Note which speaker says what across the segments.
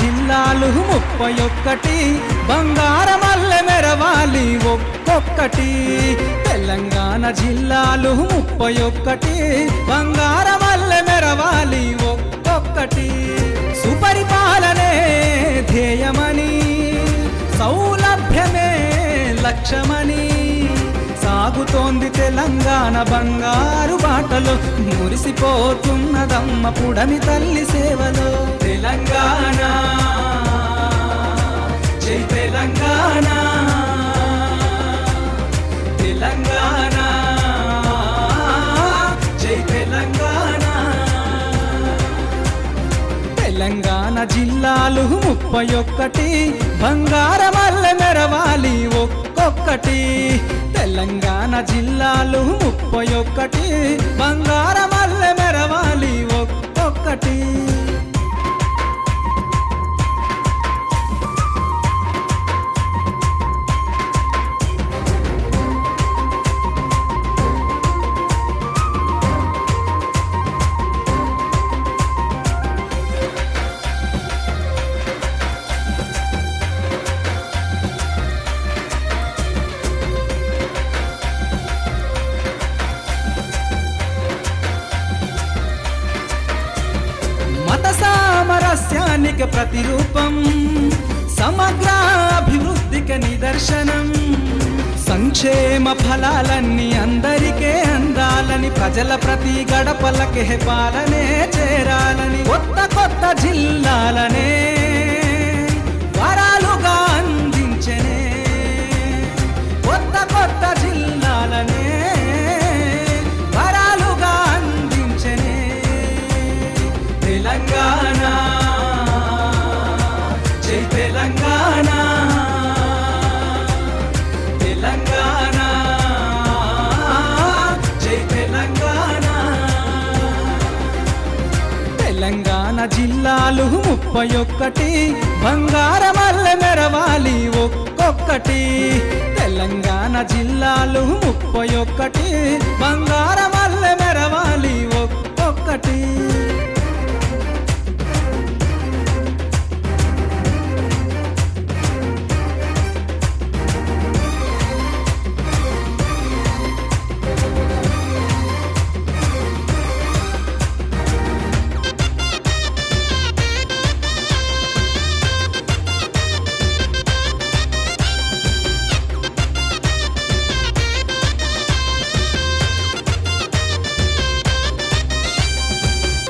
Speaker 1: జిల్లాలు 31 బంగారమల్లె మెరవాలి ఒక్కొక్కటి తెలంగాణ జిల్లాలు 31 బంగారమల్లె మెరవాలి ఒక్కొక్కటి సుపరిపాలనే ధ్యేయమని సౌలభ్యమే లక్ష్యమని సాగుతోంది తెలంగాణ బంగారు బాటలో మురిసిపోతున్నదమ్మ పుడమి తల్లి సేవలో తెలంగాణ జై తెలంగాణ తెలంగాణ జై తెలంగాణ తెలంగాణ జిల్లాలు 31 బంగారమల్లె మెరవాలి ఒక్కొక్కటి తెలంగాణ జిల్లాలు 31 బంగారమల్లె మెరవాలి ఒక్కొక్కటి సామరస్యానికి ప్రతిరూపం సమగ్ర అభివృద్ధికి నిదర్శనం సంక్షేమ ఫలాలన్నీ అందరికీ అందాలని ప్రజల ప్రతి గడపలకే పాలనే చేరాలని కొత్త కొత్త జిల్లాలనే వరాలుగా అందించనే కొత్త కొత్త జిల్లాలనే వరాలుగా అందించనే తెలంగాణ జై తెలంగాణ తెలంగాణ జై తెలంగాణ తెలంగాణ జిల్లాలు 31 బంగారమల్లె మెరవాలి ఒక్కొక్కటి తెలంగాణ జిల్లాలు 31 బంగారమల్లె మెరవాలి ఒక్కొక్కటి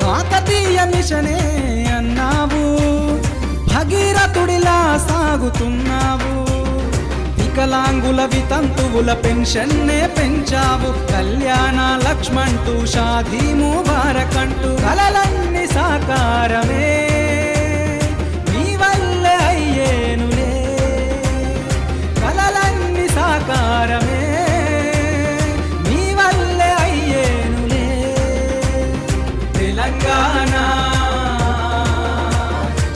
Speaker 1: కాకతీయ మిషనే అన్నావు భగీరథుడిలా సాగుతున్నావు వికలాంగుల వితంతువుల పెన్షన్నే పెంచావు కళ్యాణ లక్ష్మంటూ షాదీ ముబారకంటూ కలలన్నీ సాకారమే నీ వల్లే అయ్యేనులే కలలన్నీ సాకారమే నీ వల్లే అయ్యేనులే తెలంగాణ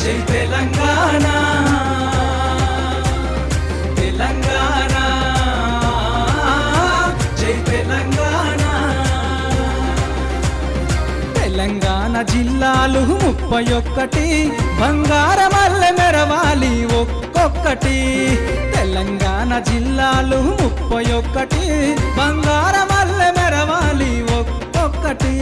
Speaker 1: జై తెలంగాణ తెలంగాణ జై తెలంగాణ తెలంగాణ జిల్లాలు 31 బంగారమల్లె మెరవాలి ఒక్కొక్కటి తెలంగాణ జిల్లాలు 31 బంగారమల్లె మెరవాలి ఒక్కొక్కటి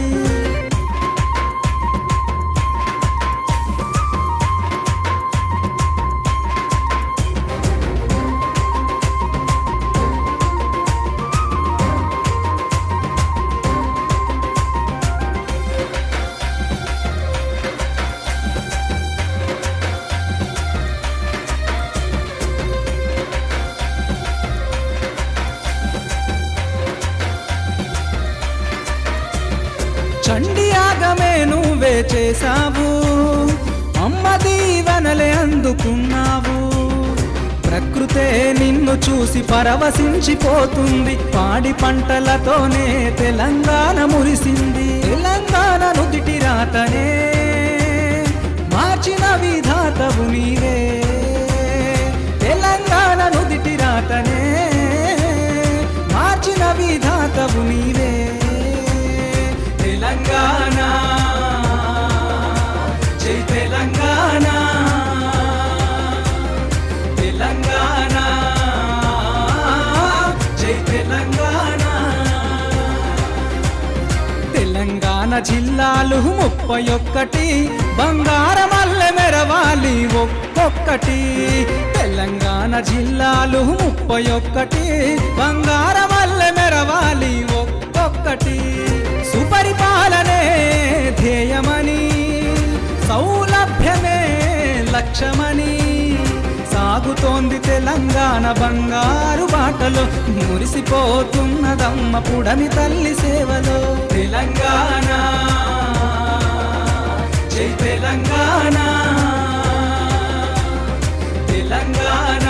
Speaker 1: చండి యాగమే నువ్వే చేసావు అమ్మ దీవెనలే అందుకున్నావు ప్రకృతే నిన్ను చూసి పరవశించిపోతుంది పాడి పంటలతోనే తెలంగాణ మురిసింది తెలంగాణ నుదిటి రాతనే మార్చిన విధాతవు నీవే తెలంగాణ నుదిటి రాతనే మార్చిన విధాతవు నీవే తెలంగాణ జై తెలంగాణ తెలంగాణ జిల్లాలు 31 బంగారమల్లె మెరవాలి ఒక్కొక్కటి తెలంగాణ జిల్లాలు 31 బంగారమల్లె మెరవాలి ఒక్కొక్కటి సుపరిపాలనే ధ్యేయమని సౌలభ్యమే లక్ష్యమని సాగుతోంది తెలంగాణ బంగారు బాటలో మురిసిపోతున్నదమ్మ పుడమి తల్లి సేవలో తెలంగాణ జై తెలంగాణ తెలంగాణ